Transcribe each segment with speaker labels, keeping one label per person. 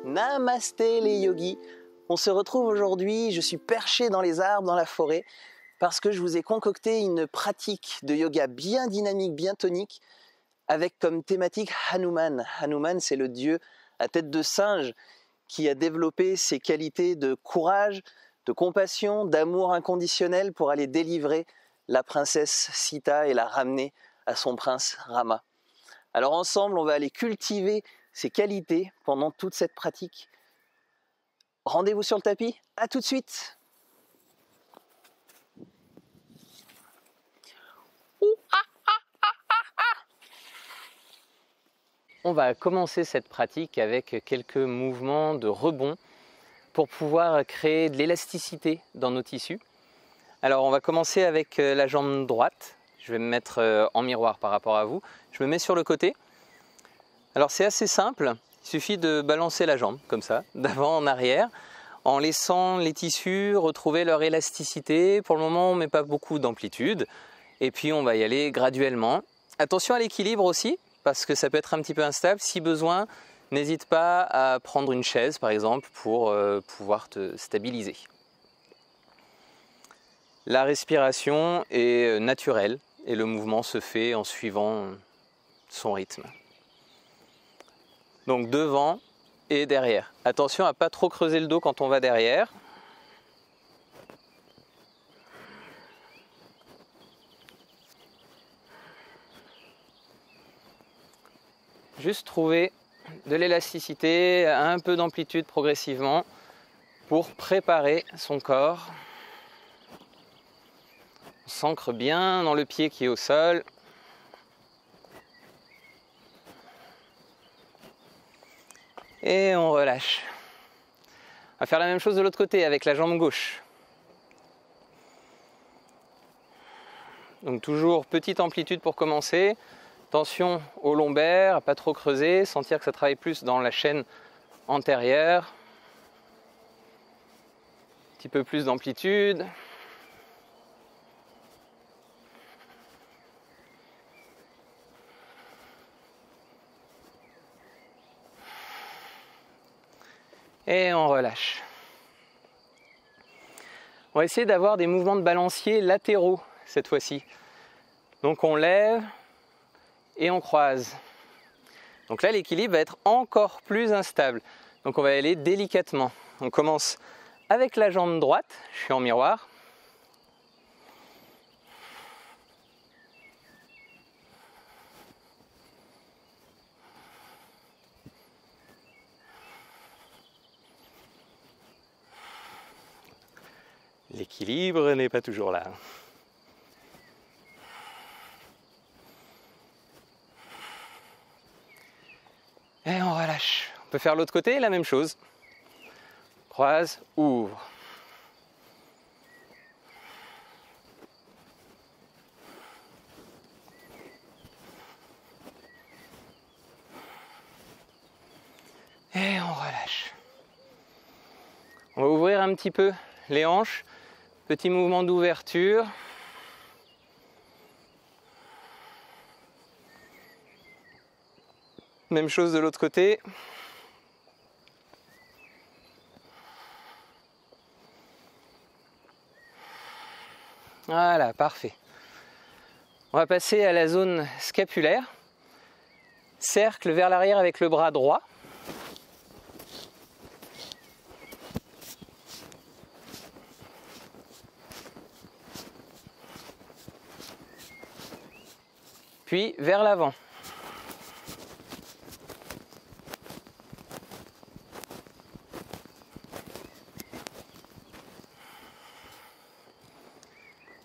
Speaker 1: Namasté les yogis. On se retrouve aujourd'hui, je suis perché dans les arbres, dans la forêt, parce que je vous ai concocté une pratique de yoga bien dynamique, bien tonique, avec comme thématique Hanuman. Hanuman, c'est le dieu à tête de singe qui a développé ses qualités de courage, de compassion, d'amour inconditionnel pour aller délivrer la princesse Sita et la ramener à son prince Rama. Alors ensemble, on va aller cultiver ces qualités pendant toute cette pratique. Rendez-vous sur le tapis, à tout de suite. On va commencer cette pratique avec quelques mouvements de rebond pour pouvoir créer de l'élasticité dans nos tissus. Alors on va commencer avec la jambe droite. Je vais me mettre en miroir par rapport à vous. Je me mets sur le côté. Alors c'est assez simple, il suffit de balancer la jambe comme ça, d'avant en arrière, en laissant les tissus retrouver leur élasticité. Pour le moment on ne met pas beaucoup d'amplitude et puis on va y aller graduellement. Attention à l'équilibre aussi, parce que ça peut être un petit peu instable. Si besoin, n'hésite pas à prendre une chaise par exemple pour pouvoir te stabiliser. La respiration est naturelle et le mouvement se fait en suivant son rythme. Donc devant et derrière. Attention à ne pas trop creuser le dos quand on va derrière. Juste trouver de l'élasticité, un peu d'amplitude progressivement pour préparer son corps. On s'ancre bien dans le pied qui est au sol. Et on relâche. On va faire la même chose de l'autre côté avec la jambe gauche. Donc toujours petite amplitude pour commencer. Attention au lombaire, à pas trop creuser, sentir que ça travaille plus dans la chaîne antérieure. Un petit peu plus d'amplitude. Et on relâche. On va essayer d'avoir des mouvements de balancier latéraux cette fois-ci. Donc on lève et on croise. Donc là l'équilibre va être encore plus instable. Donc on va y aller délicatement. On commence avec la jambe droite, je suis en miroir. L'équilibre n'est pas toujours là. Et on relâche. On peut faire l'autre côté, la même chose. Croise, ouvre. Et on relâche. On va ouvrir un petit peu les hanches. Petit mouvement d'ouverture. Même chose de l'autre côté. Voilà, parfait. On va passer à la zone scapulaire. Cercle vers l'arrière avec le bras droit. Puis vers l'avant.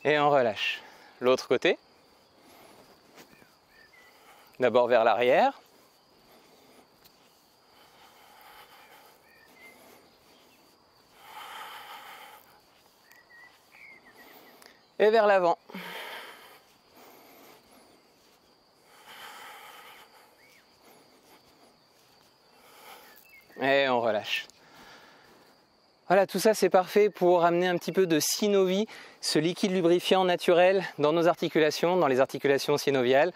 Speaker 1: Et on relâche. L'autre côté. D'abord vers l'arrière. Et vers l'avant. Et on relâche. Voilà, tout ça c'est parfait pour amener un petit peu de synovie, ce liquide lubrifiant naturel dans nos articulations, dans les articulations synoviales,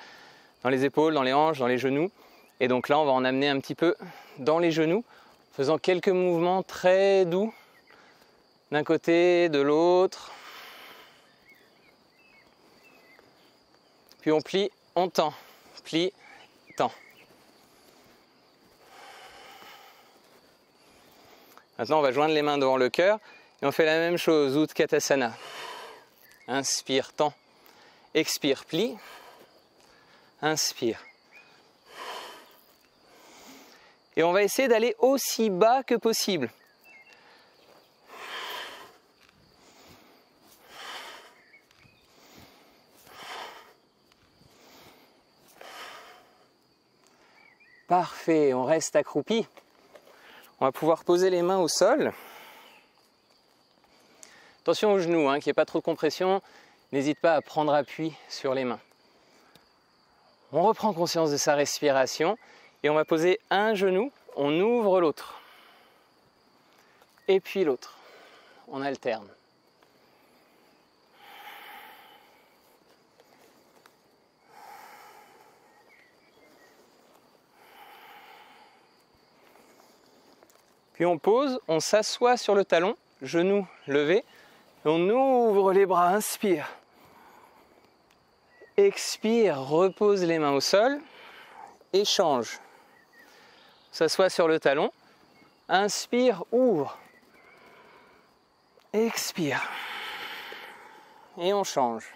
Speaker 1: dans les épaules, dans les hanches, dans les genoux. Et donc là, on va en amener un petit peu dans les genoux, faisant quelques mouvements très doux d'un côté, de l'autre. Puis on plie, on tend, plie, tend. Maintenant, on va joindre les mains devant le cœur et on fait la même chose, Utkatasana. Inspire, tend. Expire, plie. Inspire. Et on va essayer d'aller aussi bas que possible. Parfait, on reste accroupi. On va pouvoir poser les mains au sol. Attention aux genoux, qu'il n'y ait pas trop de compression. N'hésite pas à prendre appui sur les mains. On reprend conscience de sa respiration et on va poser un genou, on ouvre l'autre. Et puis l'autre. On alterne. Puis on pose, on s'assoit sur le talon, genou levé, et on ouvre les bras, inspire. Expire, repose les mains au sol, échange. S'assoit sur le talon, inspire, ouvre. Expire. Et on change.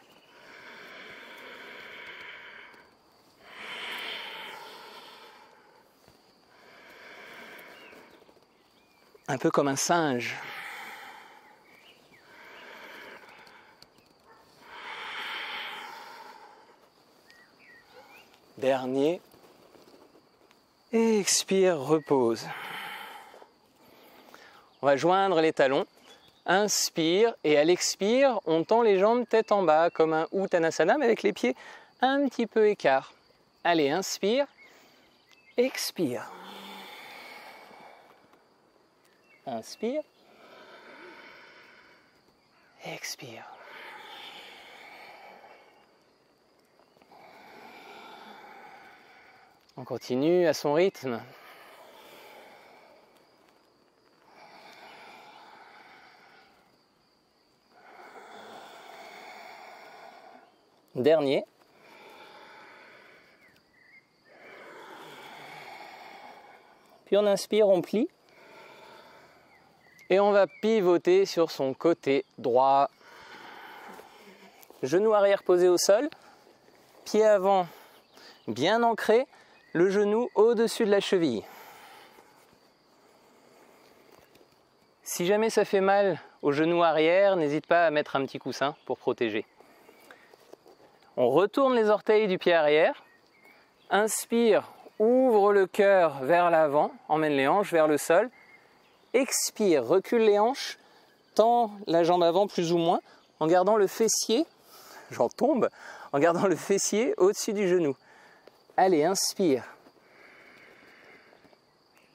Speaker 1: Un peu comme un singe. Dernier. Expire, repose. On va joindre les talons. Inspire et à l'expire, on tend les jambes tête en bas comme un Uttanasana mais avec les pieds un petit peu écart. Allez, inspire. Expire. Inspire. Expire. On continue à son rythme. Dernier. Puis on inspire, on plie. Et on va pivoter sur son côté droit. Genou arrière posé au sol. Pied avant bien ancré. Le genou au-dessus de la cheville. Si jamais ça fait mal au genou arrière, n'hésite pas à mettre un petit coussin pour protéger. On retourne les orteils du pied arrière. Inspire, ouvre le cœur vers l'avant, emmène les hanches vers le sol. Expire, recule les hanches, tend la jambe avant plus ou moins, en gardant le fessier, j'en tombe, en gardant le fessier au-dessus du genou. Allez, inspire.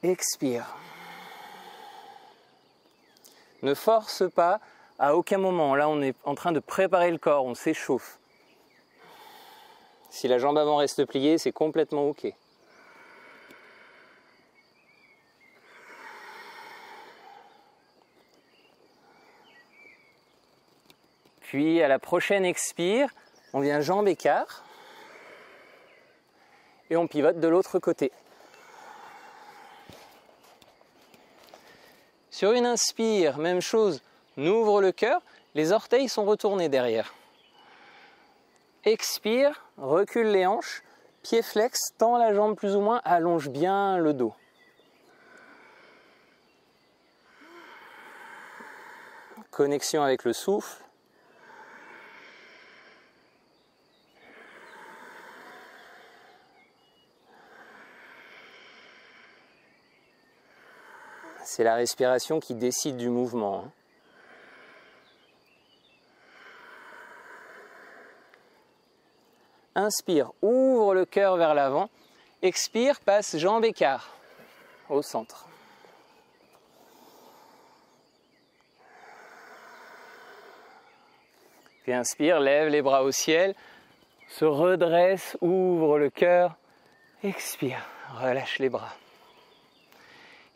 Speaker 1: Expire. Ne force pas à aucun moment. Là, on est en train de préparer le corps, on s'échauffe. Si la jambe avant reste pliée, c'est complètement OK. Puis, à la prochaine expire, on vient jambe écart. Et on pivote de l'autre côté. Sur une inspire, même chose, on ouvre le cœur, les orteils sont retournés derrière. Expire, recule les hanches, pied flex, tend la jambe plus ou moins, allonge bien le dos. Connexion avec le souffle. C'est la respiration qui décide du mouvement. Inspire, ouvre le cœur vers l'avant. Expire, passe jambe écart au centre. Puis inspire, lève les bras au ciel, se redresse, ouvre le cœur Expire, relâche les bras.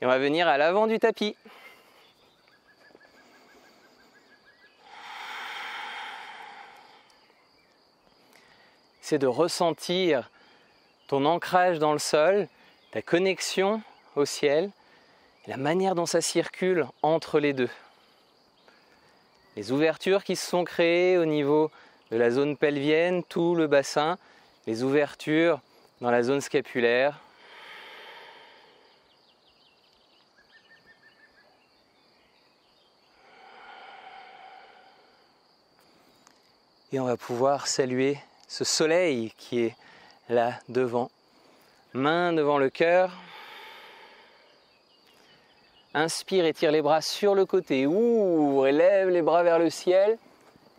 Speaker 1: Et on va venir à l'avant du tapis. C'est de ressentir ton ancrage dans le sol, ta connexion au ciel, la manière dont ça circule entre les deux. Les ouvertures qui se sont créées au niveau de la zone pelvienne, tout le bassin, les ouvertures dans la zone scapulaire. Et on va pouvoir saluer ce soleil qui est là devant. Main devant le cœur. Inspire, étire les bras sur le côté. Ouvre, élève les bras vers le ciel.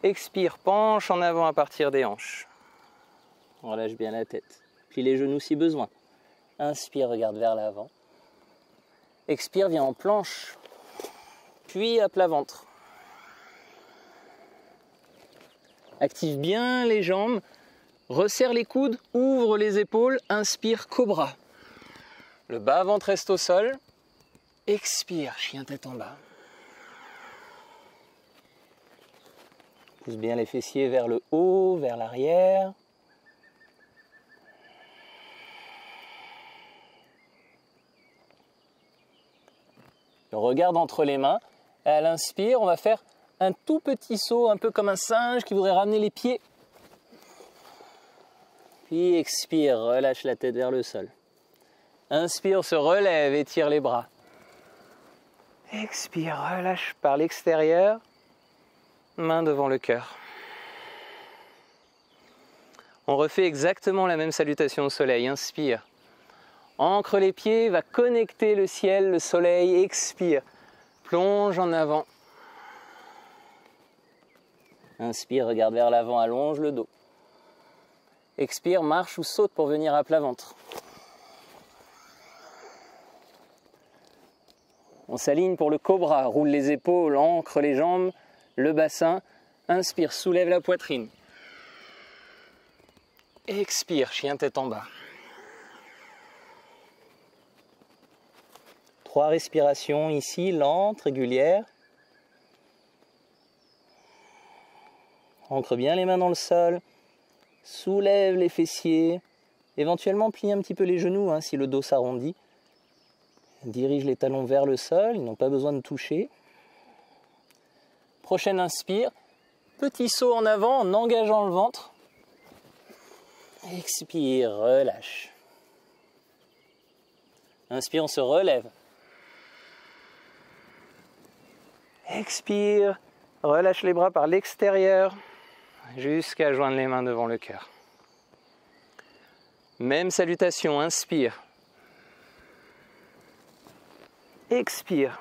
Speaker 1: Expire, penche en avant à partir des hanches. Relâche bien la tête. Plie les genoux si besoin. Inspire, regarde vers l'avant. Expire, viens en planche. Puis à plat ventre. Active bien les jambes. Resserre les coudes, ouvre les épaules. Inspire, cobra. Le bas-ventre reste au sol. Expire, chien tête en bas. Pousse bien les fessiers vers le haut, vers l'arrière. On regarde entre les mains. Et à l'inspire, on va faire un tout petit saut, un peu comme un singe qui voudrait ramener les pieds. Puis expire, relâche la tête vers le sol. Inspire, se relève, étire les bras. Expire, relâche par l'extérieur. Main devant le cœur. On refait exactement la même salutation au soleil. Inspire. Ancre les pieds, va connecter le ciel, le soleil. Expire. Plonge en avant. Inspire, regarde vers l'avant, allonge le dos. Expire, marche ou saute pour venir à plat ventre. On s'aligne pour le cobra, roule les épaules, ancre les jambes, le bassin. Inspire, soulève la poitrine. Expire, chien tête en bas. 3 respirations ici, lentes, régulières. Ancre bien les mains dans le sol. Soulève les fessiers. Éventuellement, plie un petit peu les genoux si le dos s'arrondit. Dirige les talons vers le sol, ils n'ont pas besoin de toucher. Prochaine inspire. Petit saut en avant en engageant le ventre. Expire, relâche. Inspire, on se relève. Expire, relâche les bras par l'extérieur jusqu'à joindre les mains devant le cœur. Même salutation, inspire. Expire.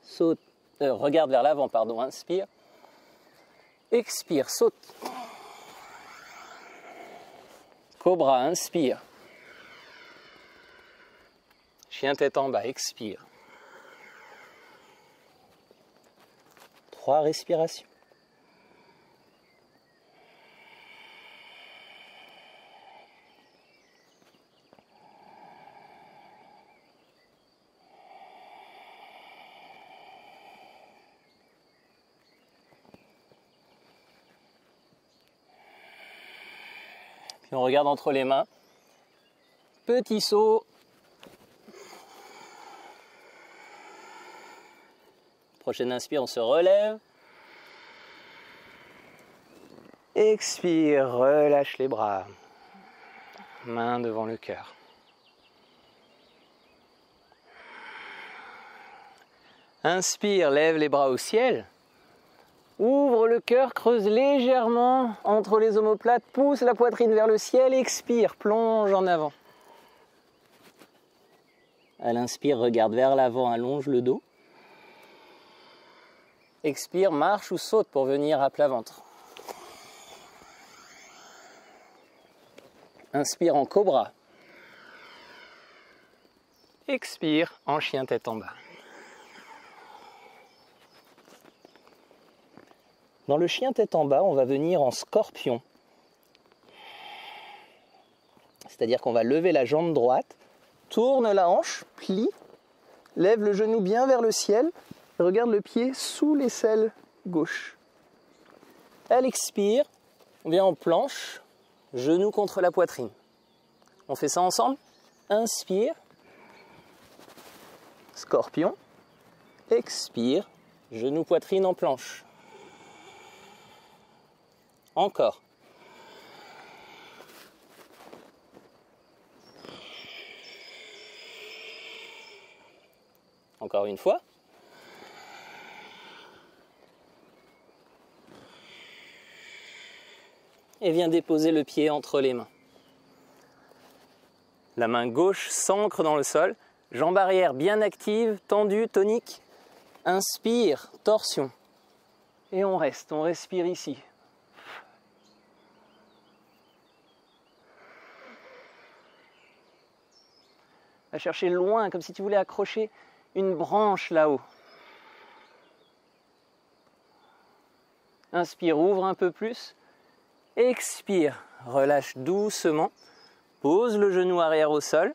Speaker 1: Saute, regarde vers l'avant, pardon, inspire. Expire, saute. Cobra, inspire. Chien tête en bas, expire. 3 respirations. Puis on regarde entre les mains. Petit saut. Prochaine inspire, on se relève. Expire, relâche les bras. Main devant le cœur. Inspire, lève les bras au ciel. Ouvre le cœur, creuse légèrement entre les omoplates, pousse la poitrine vers le ciel, expire, plonge en avant. À l'inspire, regarde vers l'avant, allonge le dos. Expire, marche ou saute pour venir à plat ventre. Inspire en cobra. Expire en chien tête en bas. Dans le chien tête en bas, on va venir en scorpion. c'est-à-dire qu'on va lever la jambe droite, tourne la hanche, plie, lève le genou bien vers le ciel, regarde le pied sous l'aisselle gauche. Elle expire, on vient en planche, genou contre la poitrine. On fait ça ensemble. Inspire, scorpion, expire, genou poitrine en planche. Encore. Encore une fois. Et viens déposer le pied entre les mains. La main gauche s'ancre dans le sol, jambe arrière bien active, tendue, tonique. Inspire, torsion. Et on reste, on respire ici. Va chercher loin, comme si tu voulais accrocher une branche là-haut. Inspire, ouvre un peu plus. Expire, relâche doucement. Pose le genou arrière au sol.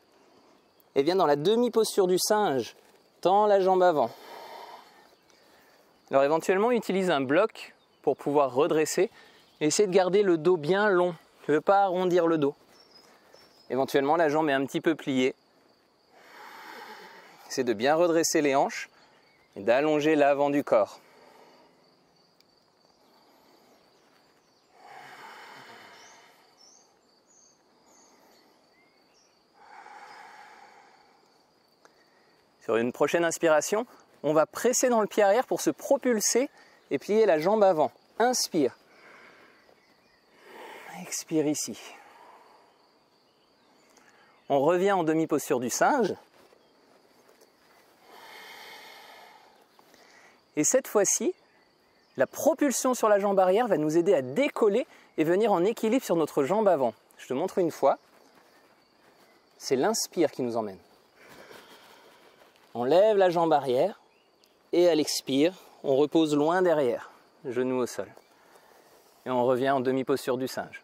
Speaker 1: Et viens dans la demi-posture du singe. Tends la jambe avant. Alors éventuellement, utilise un bloc pour pouvoir redresser. Et essaie de garder le dos bien long. Tu ne veux pas arrondir le dos. Éventuellement, la jambe est un petit peu pliée. C'est de bien redresser les hanches et d'allonger l'avant du corps. Sur une prochaine inspiration, on va presser dans le pied arrière pour se propulser et plier la jambe avant. Inspire. Expire ici. On revient en demi-posture du singe. Et cette fois-ci, la propulsion sur la jambe arrière va nous aider à décoller et venir en équilibre sur notre jambe avant. Je te montre une fois. C'est l'inspire qui nous emmène. On lève la jambe arrière et à l'expire, on repose loin derrière, genou au sol. Et on revient en demi-posture du singe.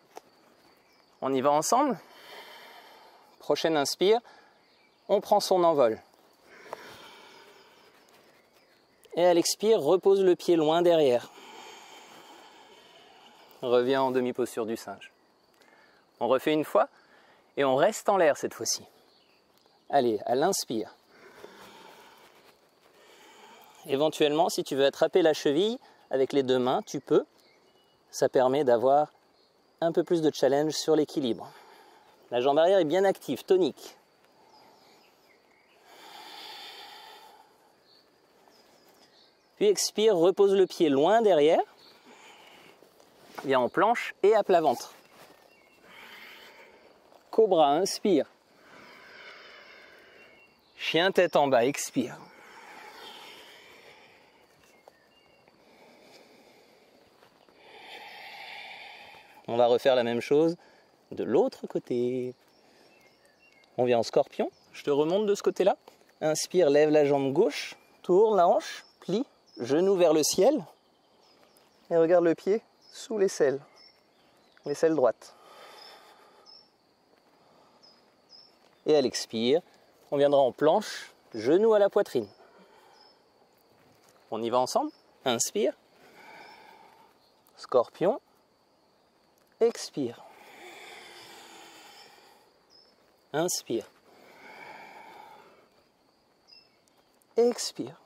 Speaker 1: On y va ensemble. Prochaine inspire, on prend son envol. Et à l'expire, repose le pied loin derrière. Reviens en demi-posture du singe. On refait une fois et on reste en l'air cette fois-ci. Allez, à l'inspire. Éventuellement, si tu veux attraper la cheville avec les deux mains, tu peux. Ça permet d'avoir un peu plus de challenge sur l'équilibre. La jambe arrière est bien active, tonique. Puis expire, repose le pied loin derrière. Viens en planche et à plat ventre. Cobra, inspire. Chien tête en bas, expire. On va refaire la même chose de l'autre côté. On vient en scorpion. Je te remonte de ce côté-là. Inspire, lève la jambe gauche, tourne la hanche, plie, genou vers le ciel. Et regarde le pied sous l'aisselle droite. Et à l'expire, on viendra en planche, genou à la poitrine. On y va ensemble. Inspire. Scorpion. Expire. Inspire. Expire.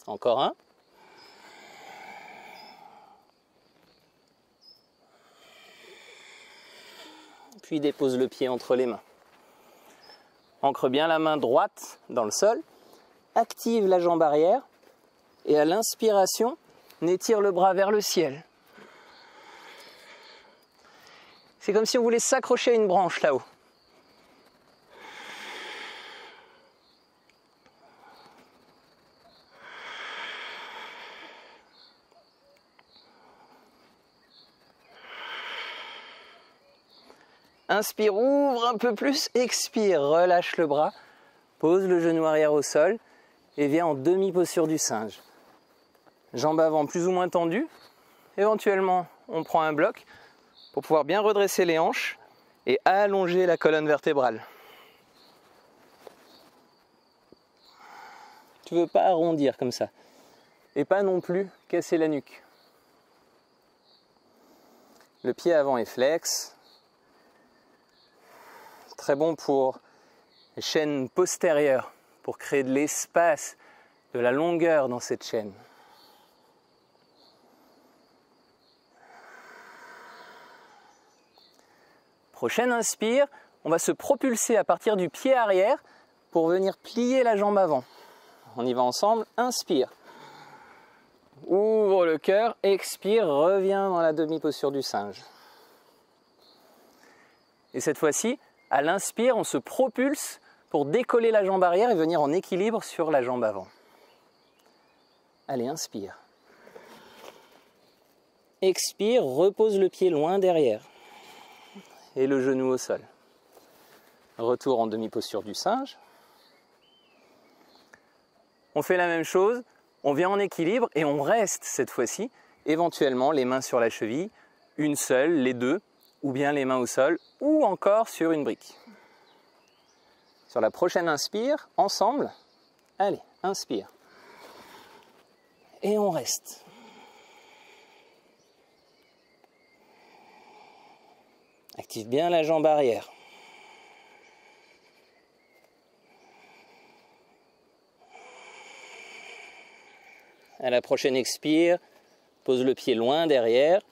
Speaker 1: Encore un. Puis dépose le pied entre les mains. Ancre bien la main droite dans le sol. Active la jambe arrière. Et à l'inspiration, étire le bras vers le ciel. C'est comme si on voulait s'accrocher à une branche là-haut. Inspire, ouvre un peu plus, expire, relâche le bras, pose le genou arrière au sol et viens en demi-posture du singe. Jambes avant plus ou moins tendues, éventuellement on prend un bloc. pour pouvoir bien redresser les hanches et allonger la colonne vertébrale. Tu ne veux pas arrondir comme ça. Et pas non plus casser la nuque. Le pied avant est flex. Très bon pour les chaînes postérieures, pour créer de l'espace, de la longueur dans cette chaîne. Prochaine inspire, on va se propulser à partir du pied arrière pour venir plier la jambe avant. On y va ensemble, inspire. Ouvre le cœur, expire, reviens dans la demi-posture du singe. Et cette fois-ci, à l'inspire, on se propulse pour décoller la jambe arrière et venir en équilibre sur la jambe avant. Allez, inspire. Expire, repose le pied loin derrière. Et le genou au sol. Retour en demi-posture du singe. On fait la même chose, on vient en équilibre et on reste cette fois-ci, éventuellement les mains sur la cheville, une seule, les deux, ou bien les mains au sol, ou encore sur une brique. Sur la prochaine inspire, ensemble, allez, inspire. Et on reste. Active bien la jambe arrière. À la prochaine expire, pose le pied loin derrière.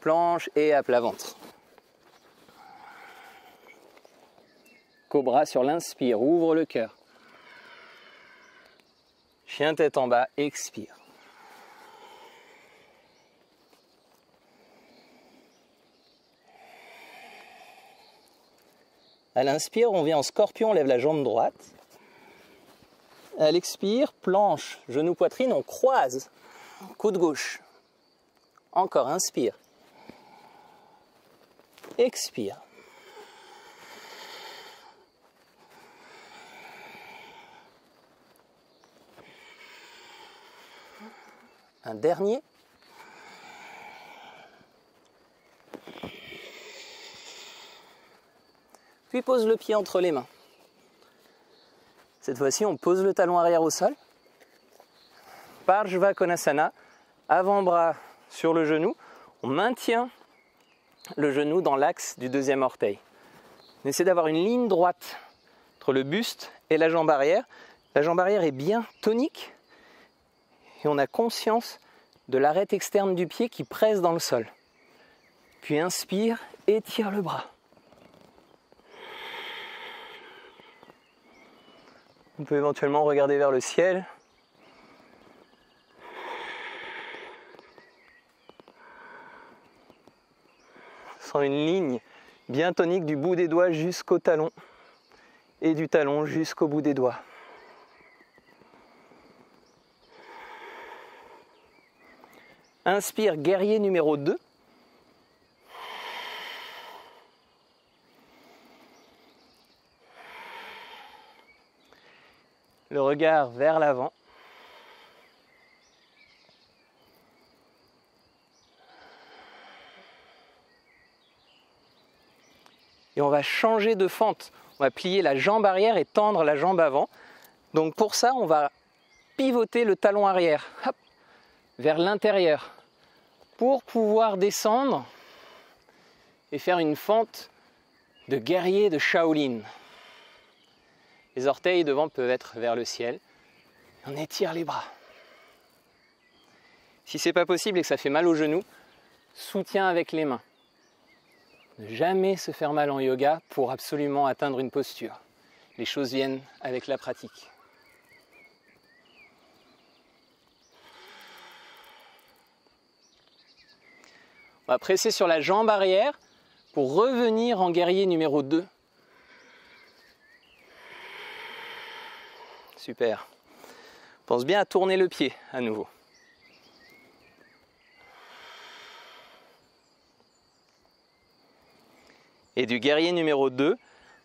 Speaker 1: Planche et à plat ventre. Cobra sur l'inspire, ouvre le cœur. Chien tête en bas, expire. À l'inspire, on vient en scorpion, on lève la jambe droite. À l'expire, planche, genou, poitrine, on croise. Coude gauche. Encore, inspire. Expire. Un dernier. Puis pose le pied entre les mains. Cette fois-ci, on pose le talon arrière au sol. Parshva Konasana, avant-bras sur le genou. On maintient le genou dans l'axe du deuxième orteil. On essaie d'avoir une ligne droite entre le buste et la jambe arrière. La jambe arrière est bien tonique et on a conscience de l'arête externe du pied qui presse dans le sol. Puis inspire, étire le bras. On peut éventuellement regarder vers le ciel. Sans une ligne bien tonique du bout des doigts jusqu'au talon et du talon jusqu'au bout des doigts. Inspire, guerrier numéro 2. Le regard vers l'avant. Et on va changer de fente. On va plier la jambe arrière et tendre la jambe avant. Donc pour ça, on va pivoter le talon arrière hop, vers l'intérieur pour pouvoir descendre et faire une fente de guerrier de Shaolin. Les orteils devant peuvent être vers le ciel. On étire les bras. Si ce n'est pas possible et que ça fait mal aux genoux, soutien avec les mains. Ne jamais se faire mal en yoga pour absolument atteindre une posture. Les choses viennent avec la pratique. On va presser sur la jambe arrière pour revenir en guerrier numéro 2. Super. Pense bien à tourner le pied à nouveau. Et du guerrier numéro 2,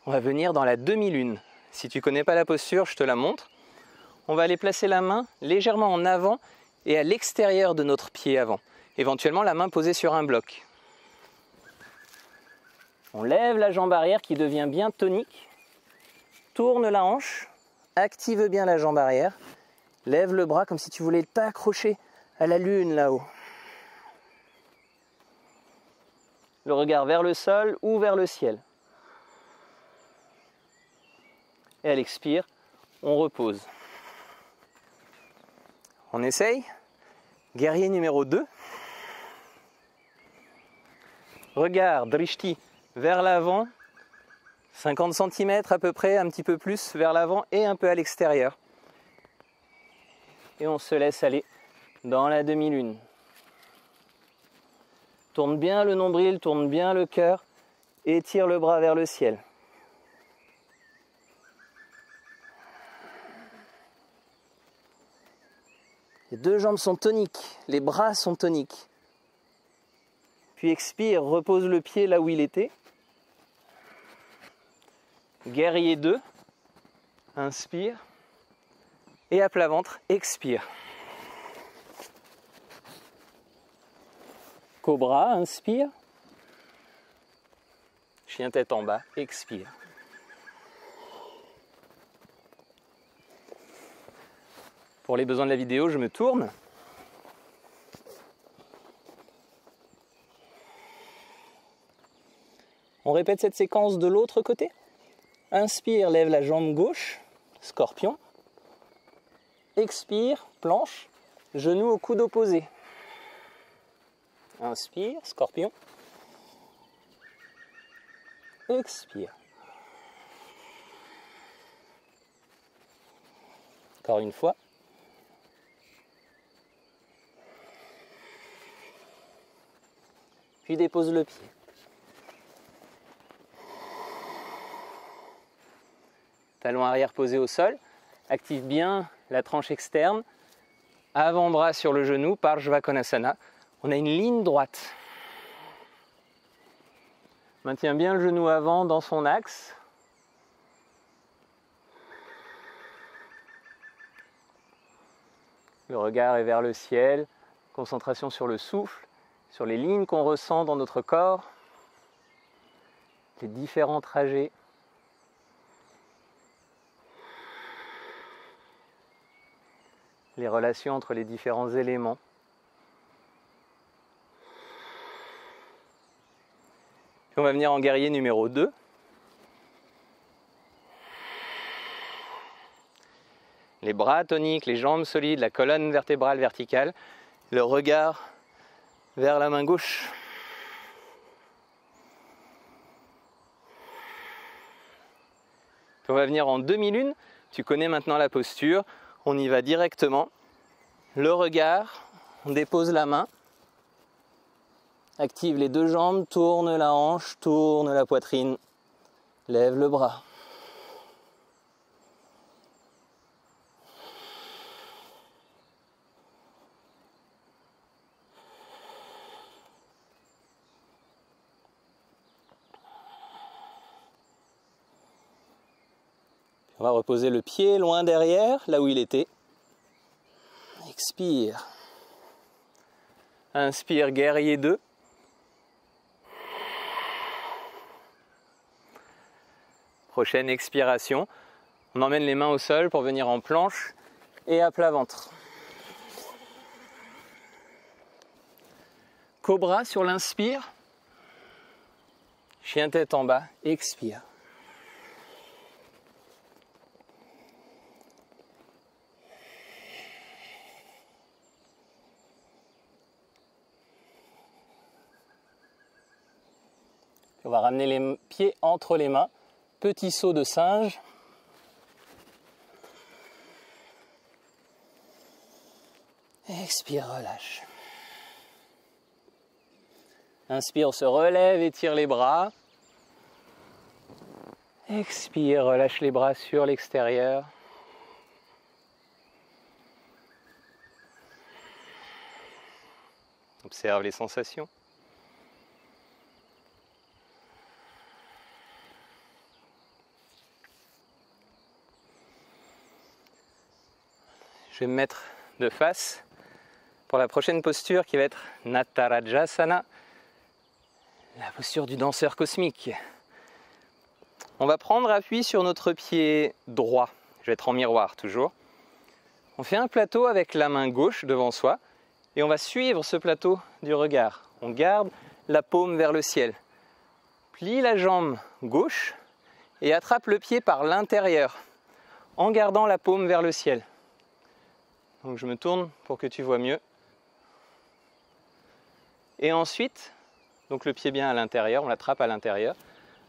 Speaker 1: on va venir dans la demi-lune. Si tu ne connais pas la posture, je te la montre. On va aller placer la main légèrement en avant et à l'extérieur de notre pied avant. éventuellement la main posée sur un bloc. On lève la jambe arrière qui devient bien tonique, tourne la hanche, active bien la jambe arrière, lève le bras comme si tu voulais t'accrocher à la lune là-haut. Le regard vers le sol ou vers le ciel. Et à l'expire, on repose. On essaye. Guerrier numéro 2. Regard, drishti, vers l'avant. 50 cm à peu près, un petit peu plus vers l'avant et un peu à l'extérieur. Et on se laisse aller dans la demi-lune. Tourne bien le nombril, tourne bien le cœur, étire le bras vers le ciel. Les deux jambes sont toniques, les bras sont toniques. Puis expire, repose le pied là où il était. Guerrier 2, inspire. Et à plat ventre, expire. Cobra, inspire. Chien tête en bas, expire. Pour les besoins de la vidéo, je me tourne. On répète cette séquence de l'autre côté. Inspire, lève la jambe gauche, scorpion. Expire, planche, genou au coude opposé. Inspire, scorpion. Expire. Encore une fois. Puis dépose le pied. Talon arrière posé au sol. Active bien la tranche externe. Avant-bras sur le genou, Parshva Konasana. On a une ligne droite. Maintiens bien le genou avant dans son axe. Le regard est vers le ciel. Concentration sur le souffle, sur les lignes qu'on ressent dans notre corps. Les différents trajets. Les relations entre les différents éléments. Puis on va venir en guerrier numéro 2. Les bras toniques, les jambes solides, la colonne vertébrale verticale, le regard vers la main gauche. Puis on va venir en demi-lune. Tu connais maintenant la posture. On y va directement. Le regard, on dépose la main. Active les deux jambes, tourne la hanche, tourne la poitrine. Lève le bras. On va reposer le pied loin derrière, là où il était. Expire. Inspire, guerrier 2. Prochaine expiration. On emmène les mains au sol pour venir en planche et à plat ventre. Cobra sur l'inspire. Chien tête en bas, expire. On va ramener les pieds entre les mains. Petit saut de singe. Expire, relâche. Inspire, on se relève, étire les bras. Expire, relâche les bras sur l'extérieur. Observe les sensations. Je vais me mettre de face pour la prochaine posture qui va être Natarajasana, la posture du danseur cosmique. On va prendre appui sur notre pied droit. Je vais être en miroir toujours. On fait un plateau avec la main gauche devant soi et on va suivre ce plateau du regard. On garde la paume vers le ciel. Plie la jambe gauche et attrape le pied par l'intérieur en gardant la paume vers le ciel. Donc je me tourne pour que tu vois mieux. Et ensuite, donc le pied bien à l'intérieur, on l'attrape à l'intérieur.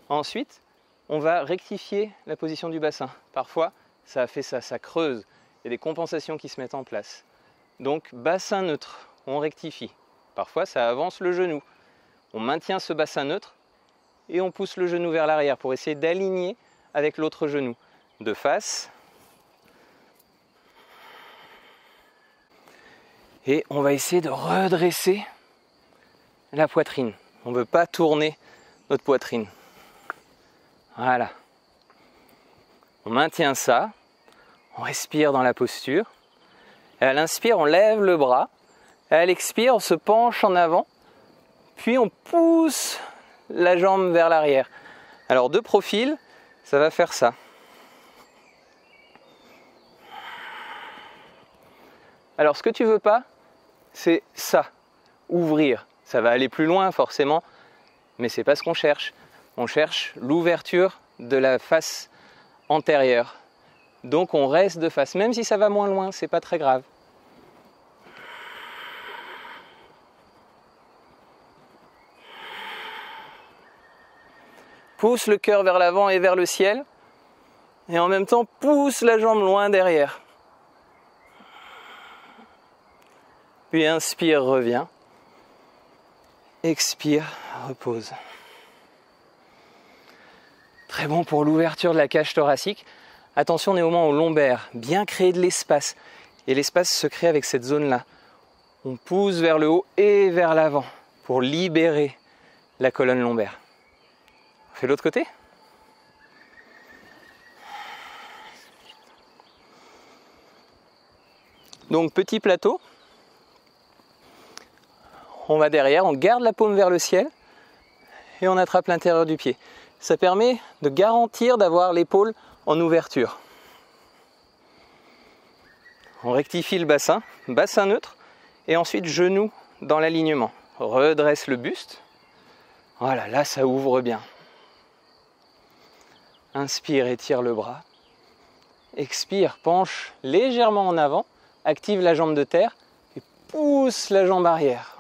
Speaker 1: Ensuite, on va rectifier la position du bassin. Parfois, ça fait ça, ça creuse. Il y a des compensations qui se mettent en place. Donc bassin neutre, on rectifie. Parfois, ça avance le genou. On maintient ce bassin neutre et on pousse le genou vers l'arrière pour essayer d'aligner avec l'autre genou. De face. Et on va essayer de redresser la poitrine. On ne veut pas tourner notre poitrine. Voilà. On maintient ça. On respire dans la posture. Et à l'inspire, on lève le bras. Et à l'expire, on se penche en avant. Puis on pousse la jambe vers l'arrière. Alors de profil, ça va faire ça. Alors ce que tu veux pas, c'est ça, ouvrir. Ça va aller plus loin forcément, mais c'est pas ce qu'on cherche. On cherche l'ouverture de la face antérieure. Donc on reste de face, même si ça va moins loin, c'est pas très grave. Pousse le cœur vers l'avant et vers le ciel, et en même temps pousse la jambe loin derrière. Puis inspire, reviens. Expire, repose. Très bon pour l'ouverture de la cage thoracique. Attention néanmoins au lombaire, bien créer de l'espace. Et l'espace se crée avec cette zone-là. On pousse vers le haut et vers l'avant pour libérer la colonne lombaire. On fait l'autre côté. Donc petit plateau. On va derrière, on garde la paume vers le ciel et on attrape l'intérieur du pied. Ça permet de garantir d'avoir l'épaule en ouverture. On rectifie le bassin, bassin neutre, et ensuite genou dans l'alignement. Redresse le buste. Voilà, là ça ouvre bien. Inspire, étire le bras. Expire, penche légèrement en avant, active la jambe de terre et pousse la jambe arrière.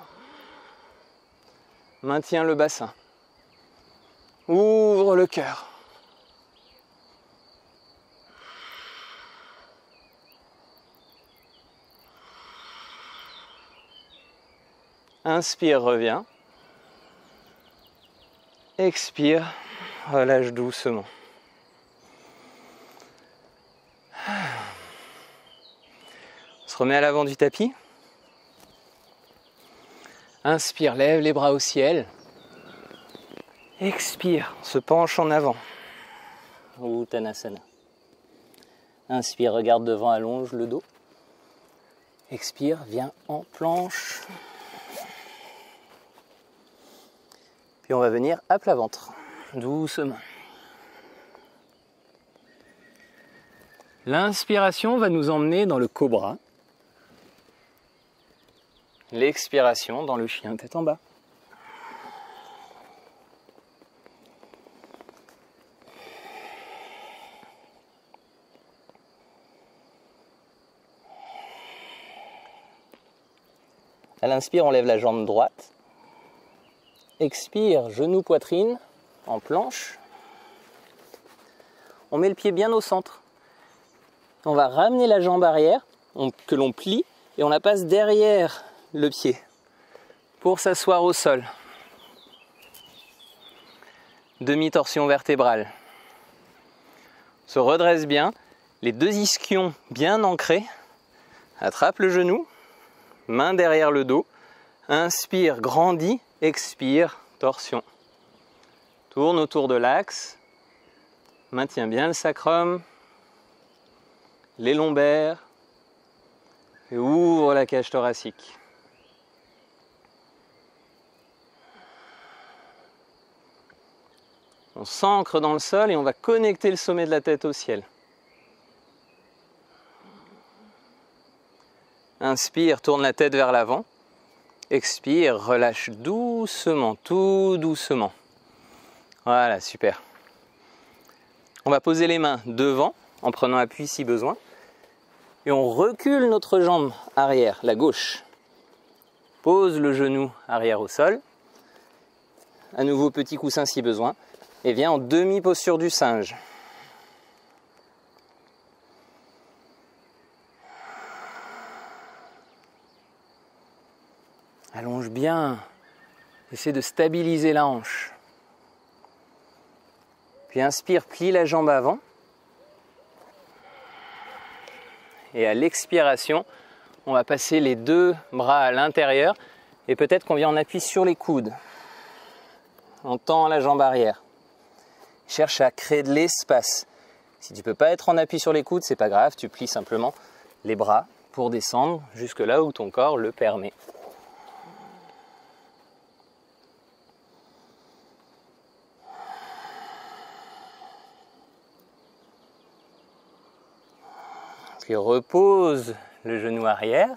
Speaker 1: Maintiens le bassin. Ouvre le cœur. Inspire, reviens. Expire, relâche doucement. On se remet à l'avant du tapis. Inspire, lève les bras au ciel. Expire, on se penche en avant. Uttanasana. Inspire, regarde devant, allonge le dos. Expire, viens en planche. Puis on va venir à plat ventre, doucement. L'inspiration va nous emmener dans le cobra. L'expiration dans le chien tête en bas. À l'inspire, on lève la jambe droite. Expire, genou, poitrine, en planche. On met le pied bien au centre. On va ramener la jambe arrière, que l'on plie, et on la passe derrière le pied pour s'asseoir au sol. Demi-torsion vertébrale. On se redresse bien, les deux ischions bien ancrés. Attrape le genou, main derrière le dos. Inspire, grandis, expire, torsion. Tourne autour de l'axe. Maintiens bien le sacrum, les lombaires et ouvre la cage thoracique. On s'ancre dans le sol et on va connecter le sommet de la tête au ciel. Inspire, tourne la tête vers l'avant. Expire, relâche doucement, tout doucement. Voilà, super. On va poser les mains devant, en prenant appui si besoin. Et on recule notre jambe arrière, la gauche. Pose le genou arrière au sol. À nouveau, petit coussin si besoin. Et viens en demi-posture du singe. Allonge bien. Essaie de stabiliser la hanche. Puis inspire, plie la jambe avant. Et à l'expiration, on va passer les deux bras à l'intérieur. Et peut-être qu'on vient en appui sur les coudes. On tend la jambe arrière. Cherche à créer de l'espace. Si tu ne peux pas être en appui sur les coudes, c'est pas grave. Tu plies simplement les bras pour descendre jusque là où ton corps le permet. Puis repose le genou arrière.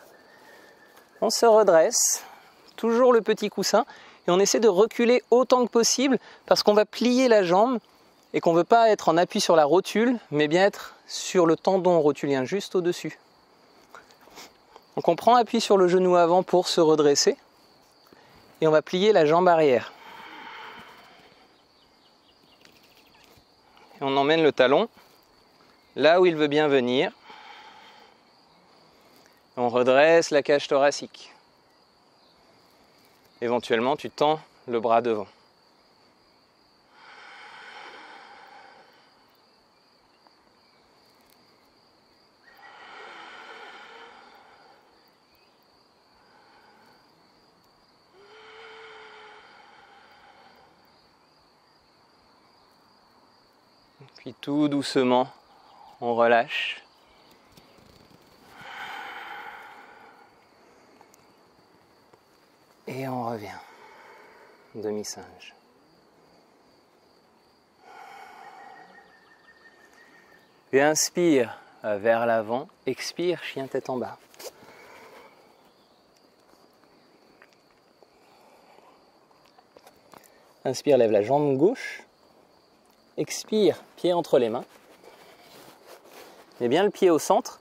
Speaker 1: On se redresse. Toujours le petit coussin. Et on essaie de reculer autant que possible parce qu'on va plier la jambe et qu'on ne veut pas être en appui sur la rotule, mais bien être sur le tendon rotulien juste au-dessus. Donc on prend appui sur le genou avant pour se redresser et on va plier la jambe arrière. Et on emmène le talon là où il veut bien venir. On redresse la cage thoracique. Éventuellement, tu tends le bras devant. Puis tout doucement, on relâche. Et on revient. Demi-singe. Puis inspire vers l'avant, expire, chien tête en bas. Inspire, lève la jambe gauche. Expire, pied entre les mains. Mets bien le pied au centre.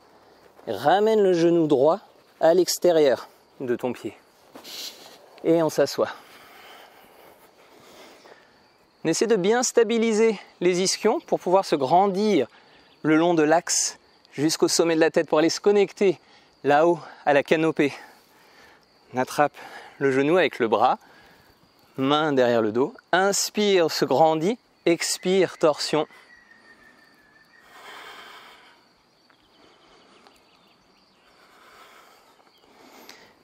Speaker 1: Ramène le genou droit à l'extérieur de ton pied. Et on s'assoit. On essaie de bien stabiliser les ischions pour pouvoir se grandir le long de l'axe jusqu'au sommet de la tête pour aller se connecter là-haut à la canopée. On attrape le genou avec le bras, main derrière le dos. Inspire, se grandit. Expire, torsion.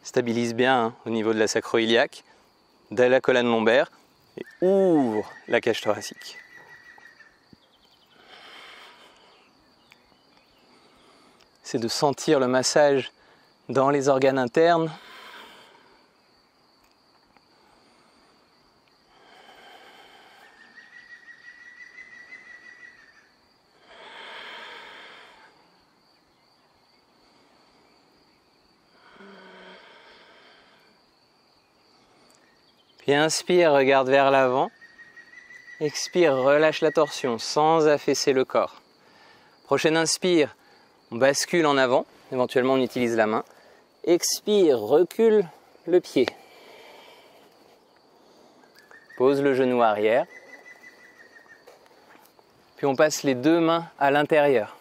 Speaker 1: Stabilise bien au niveau de la sacro-iliaque, de la colonne lombaire et ouvre la cage thoracique. C'est de sentir le massage dans les organes internes. Puis inspire, regarde vers l'avant. Expire, relâche la torsion sans affaisser le corps. Prochaine inspire, on bascule en avant. Éventuellement, on utilise la main. Expire, recule le pied. Pose le genou arrière. Puis on passe les deux mains à l'intérieur.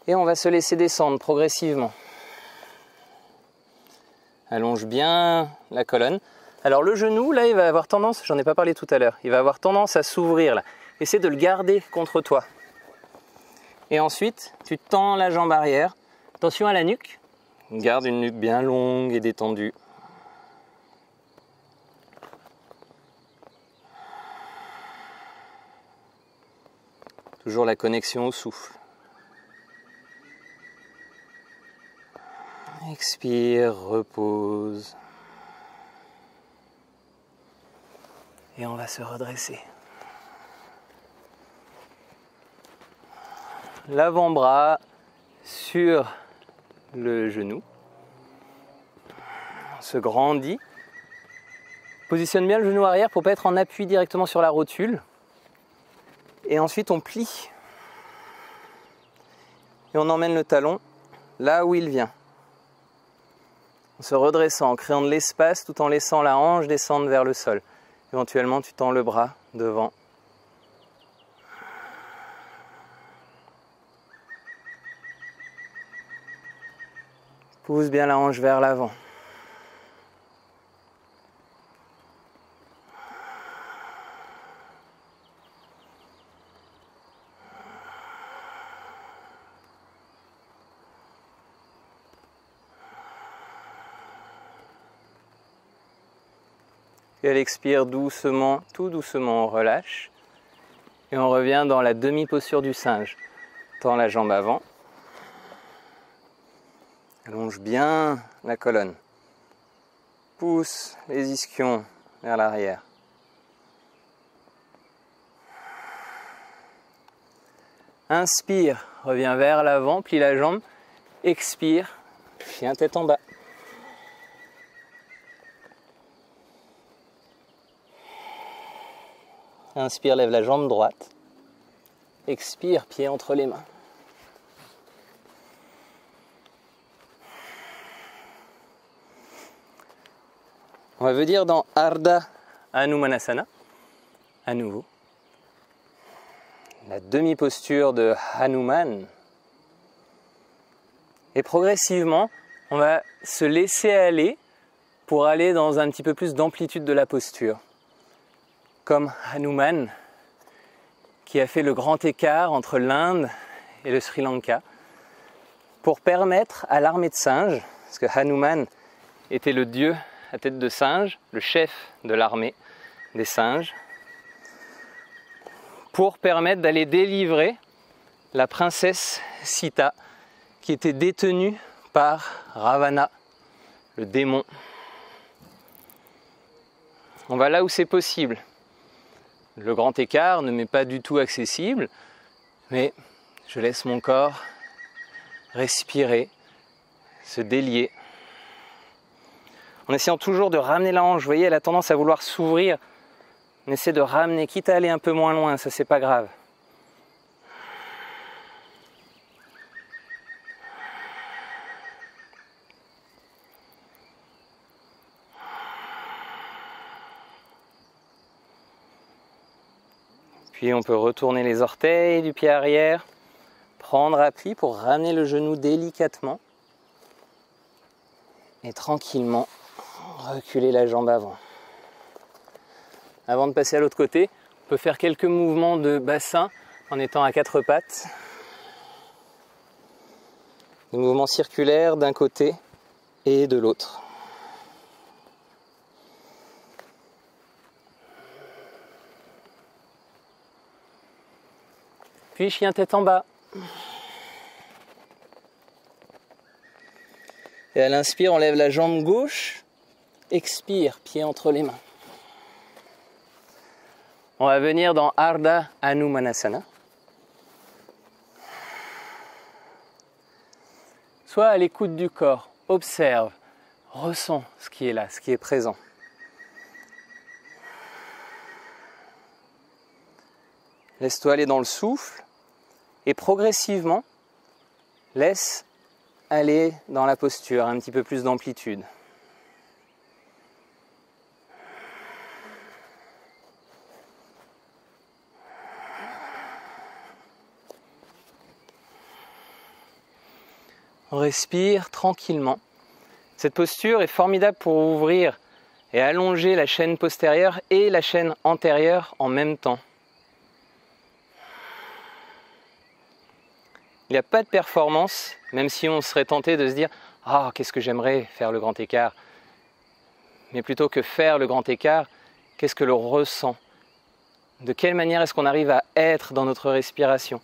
Speaker 1: Et on va se laisser descendre progressivement. Allonge bien la colonne. Alors le genou, là, il va avoir tendance, j'en ai pas parlé tout à l'heure, il va avoir tendance à s'ouvrir là. Essaie de le garder contre toi. Et ensuite, tu tends la jambe arrière. Attention à la nuque. Garde une nuque bien longue et détendue. Toujours la connexion au souffle. Expire, repose. Et on va se redresser. L'avant-bras sur le genou. On se grandit. Positionne bien le genou arrière pour ne pas être en appui directement sur la rotule. Et ensuite on plie. Et on emmène le talon là où il vient. En se redressant, en créant de l'espace tout en laissant la hanche descendre vers le sol. Éventuellement, tu tends le bras devant. Pousse bien la hanche vers l'avant. Et elle expire doucement, tout doucement, on relâche. Et on revient dans la demi-posture du singe. Tends la jambe avant. Allonge bien la colonne. Pousse les ischions vers l'arrière. Inspire, reviens vers l'avant, plie la jambe. Expire, chien tête en bas. Inspire, lève la jambe droite. Expire, pied entre les mains. On va venir dans Ardha Hanumanasana, à nouveau. La demi-posture de Hanuman. Et progressivement, on va se laisser aller pour aller dans un petit peu plus d'amplitude de la posture. Comme Hanuman, qui a fait le grand écart entre l'Inde et le Sri Lanka, pour permettre à l'armée de singes, parce que Hanuman était le dieu à tête de singe, le chef de l'armée des singes, pour permettre d'aller délivrer la princesse Sita, qui était détenue par Ravana, le démon. On va là où c'est possible. Le grand écart ne m'est pas du tout accessible, mais je laisse mon corps respirer, se délier. En essayant toujours de ramener la hanche, vous voyez, elle a tendance à vouloir s'ouvrir. On essaie de ramener, quitte à aller un peu moins loin, ça c'est pas grave. Puis on peut retourner les orteils du pied arrière, prendre appui pour ramener le genou délicatement et tranquillement reculer la jambe avant. Avant de passer à l'autre côté, on peut faire quelques mouvements de bassin en étant à quatre pattes. Des mouvements circulaires d'un côté et de l'autre. Puis chien tête en bas. Et à l'inspire, on lève la jambe gauche. Expire, pied entre les mains. On va venir dans Ardha Hanumanasana. Sois à l'écoute du corps, observe, ressens ce qui est là, ce qui est présent. Laisse-toi aller dans le souffle et progressivement, laisse aller dans la posture, un petit peu plus d'amplitude. On respire tranquillement. Cette posture est formidable pour ouvrir et allonger la chaîne postérieure et la chaîne antérieure en même temps. Il n'y a pas de performance, même si on serait tenté de se dire « Ah, qu'est-ce que j'aimerais faire le grand écart ?» Mais plutôt que faire le grand écart, qu'est-ce que l'on ressent? De quelle manière est-ce qu'on arrive à être dans notre respiration,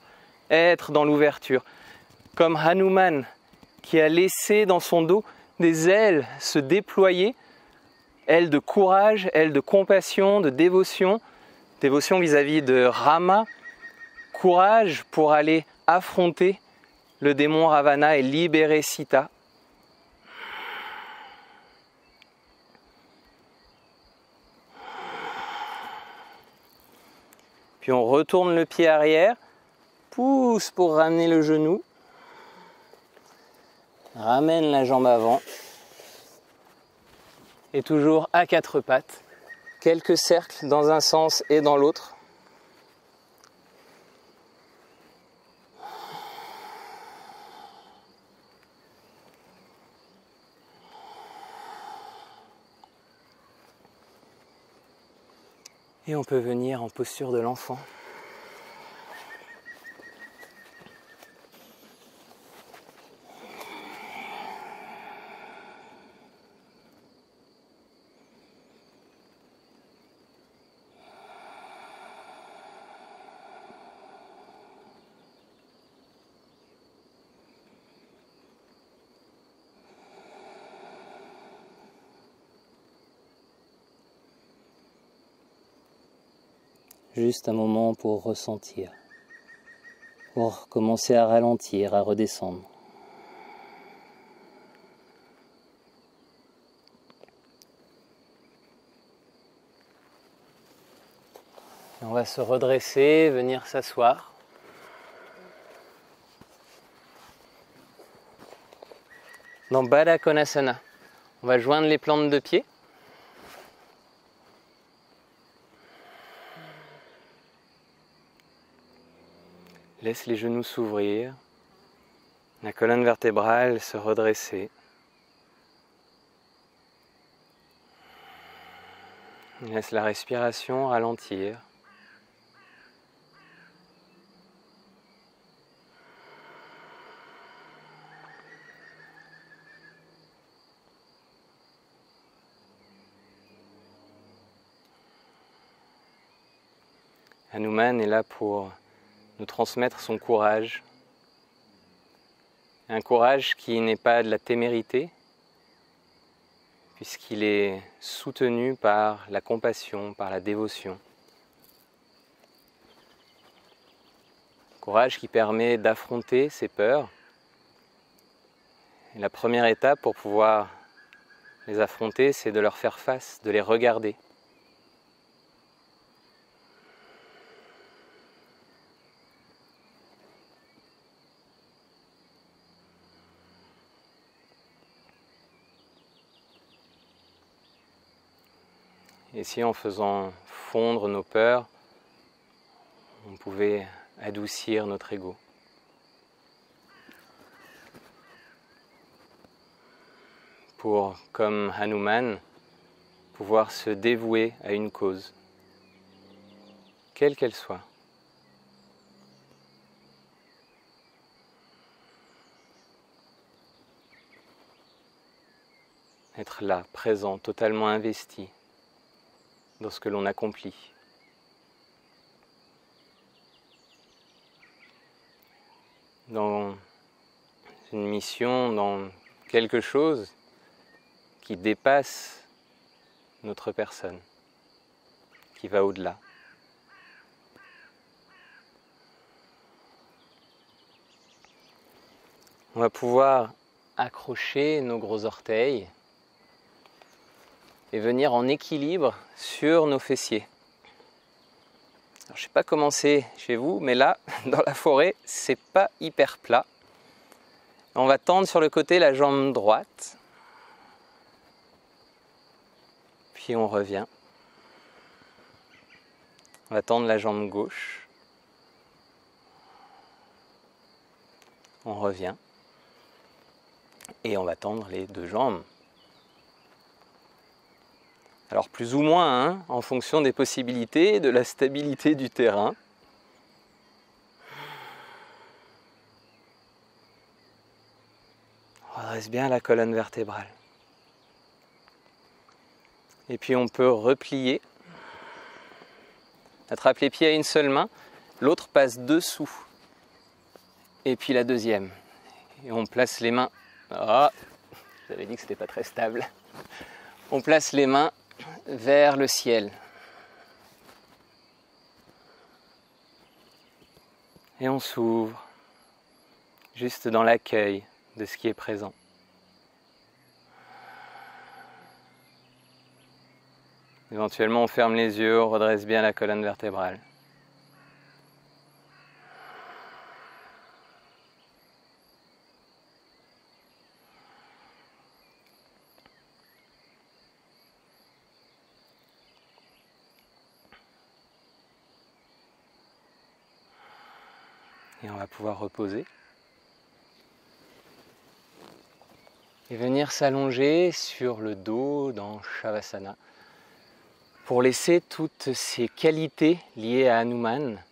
Speaker 1: être dans l'ouverture? Comme Hanuman, qui a laissé dans son dos des ailes se déployer L de courage, L de compassion, de dévotion. Dévotion vis-à-vis de Rama. Courage pour aller affronter le démon Ravana et libérer Sita. Puis on retourne le pied arrière, pousse pour ramener le genou, ramène la jambe avant, et toujours à quatre pattes, quelques cercles dans un sens et dans l'autre. Et on peut venir en posture de l'enfant. Juste un moment pour ressentir, pour commencer à ralentir, à redescendre. On va se redresser, venir s'asseoir. Dans Baddha Konasana, on va joindre les plantes de pied. Laisse les genoux s'ouvrir, la colonne vertébrale se redresser. Laisse la respiration ralentir. Hanuman est là pour nous transmettre son courage, un courage qui n'est pas de la témérité, puisqu'il est soutenu par la compassion, par la dévotion. Courage qui permet d'affronter ses peurs. Et la première étape pour pouvoir les affronter, c'est de leur faire face, de les regarder. Et si en faisant fondre nos peurs, on pouvait adoucir notre ego. Pour, comme Hanuman, pouvoir se dévouer à une cause, quelle qu'elle soit. Être là, présent, totalement investi dans ce que l'on accomplit. Dans une mission, dans quelque chose qui dépasse notre personne, qui va au-delà. On va pouvoir accrocher nos gros orteils et venir en équilibre sur nos fessiers. Alors, je ne sais pas comment c'est chez vous, mais là, dans la forêt, c'est pas hyper plat. On va tendre sur le côté la jambe droite. Puis on revient. On va tendre la jambe gauche. On revient. Et on va tendre les deux jambes. Alors plus ou moins, en fonction des possibilités, de la stabilité du terrain. On redresse bien la colonne vertébrale. Et puis on peut replier. Attrape les pieds à une seule main, l'autre passe dessous. Et puis la deuxième. Et on place les mains. Ah, j'avais dit que c'était pas très stable. On place les mains vers le ciel. Et on s'ouvre juste dans l'accueil de ce qui est présent. Éventuellement, on ferme les yeux, on redresse bien la colonne vertébrale. Et on va pouvoir reposer. Et venir s'allonger sur le dos dans Shavasana pour laisser toutes ces qualités liées à Hanuman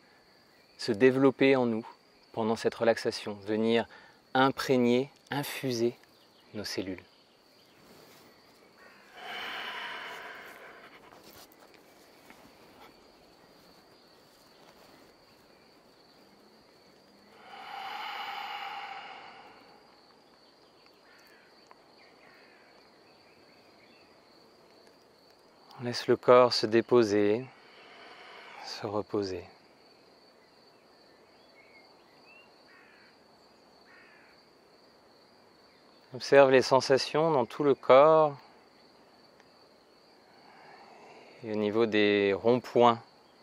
Speaker 1: se développer en nous pendant cette relaxation, venir imprégner, infuser nos cellules. On laisse le corps se déposer, se reposer. Observe les sensations dans tout le corps et au niveau des ronds-points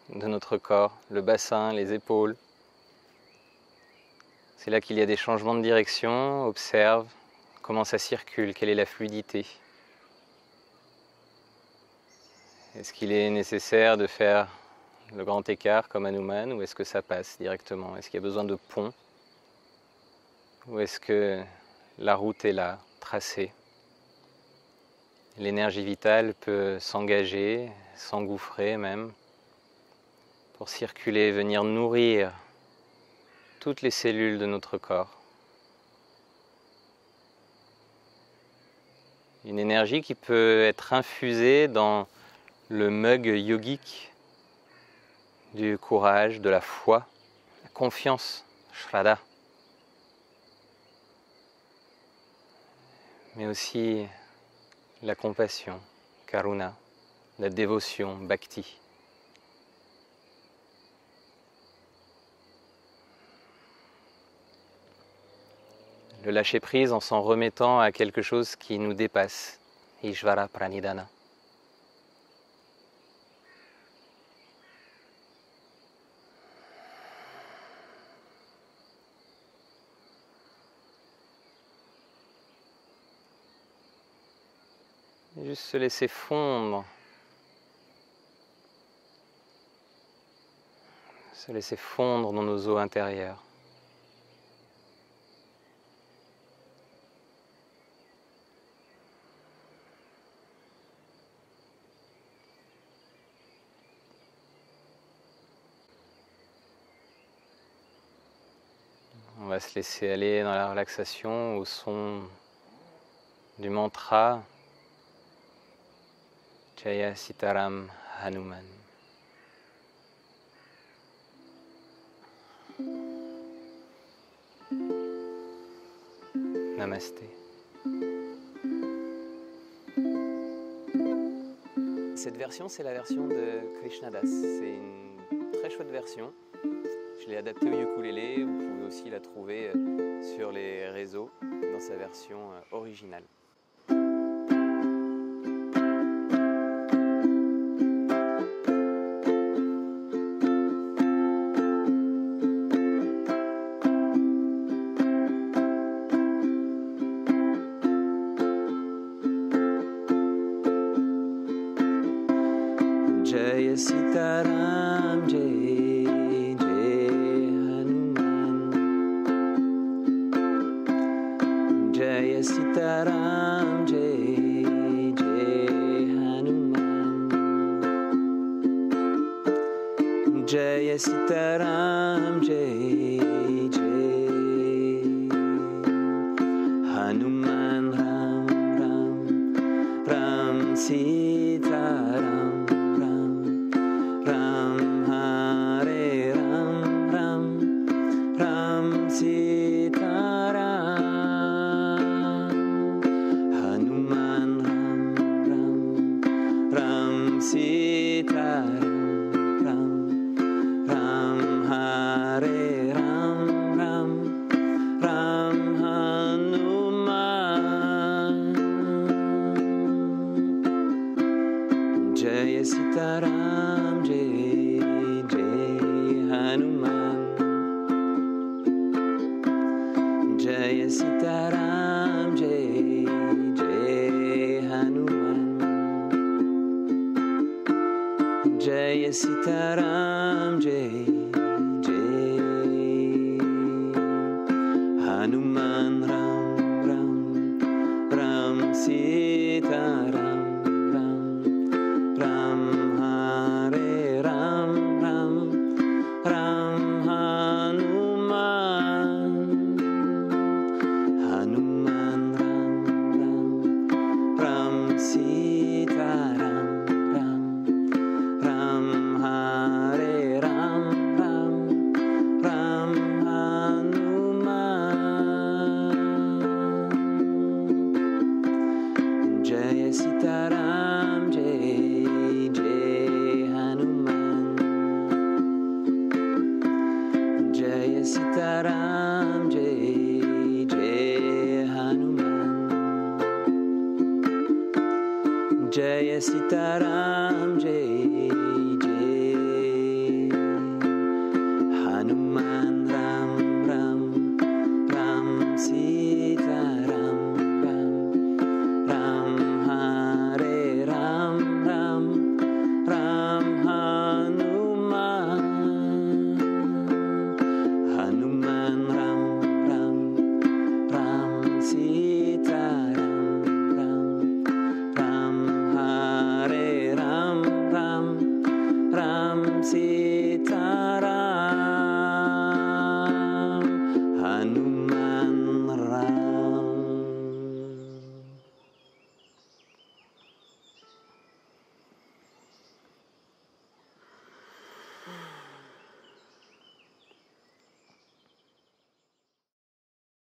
Speaker 1: de notre corps, le bassin, les épaules. C'est là qu'il y a des changements de direction. Observe comment ça circule, quelle est la fluidité. Est-ce qu'il est nécessaire de faire le grand écart comme Hanuman ou est-ce que ça passe directement? Est-ce qu'il y a besoin de pont? Ou est-ce que la route est là, tracée? L'énergie vitale peut s'engager, s'engouffrer même, pour circuler, venir nourrir toutes les cellules de notre corps. Une énergie qui peut être infusée dans le mug yogique du courage, de la foi, la confiance, Shraddha. Mais aussi la compassion, Karuna, la dévotion, Bhakti. Le lâcher-prise en s'en remettant à quelque chose qui nous dépasse, Ishvara Pranidhana. Et juste se laisser fondre, dans nos eaux intérieures. On va se laisser aller dans la relaxation au son du mantra Jaya Sitaram Hanuman. Namasté. Cette version, c'est la version de Krishnadas. C'est une très chouette version. Je l'ai adaptée au ukulélé. Vous pouvez aussi la trouver sur les réseaux dans sa version originale. Jaya Sitaram, Jai Jai Hanuman. Jaya Sitaram, Jai Jai Hanuman. Jaya Sitaram, Jai Jai Hanuman. Ram Ram Ram Sitaram. Hanuman Ram Ram Ram Sitaram, Ram, Ram Hare Ram, Ram, Ram Hanuman. Jaya Sitaram, Jai Jai Hanuman. Jaya Sitaram, Jai Jai Hanuman. Jaya Sitaram, Jai Jai Hanuman. Ram Ram Ram Sitaram, Ram Ram Hare Ram, Ram Ram Hanuman. Hanuman Ram Ram Ram Sitaram, Ram Ram Hare Ram, Ram Ram Hanuman. Jaya Sitaram, Jai Jai Hanuman. Jaya Sitaram, Jai Jai Hanuman. Jaya Sitaram, Jai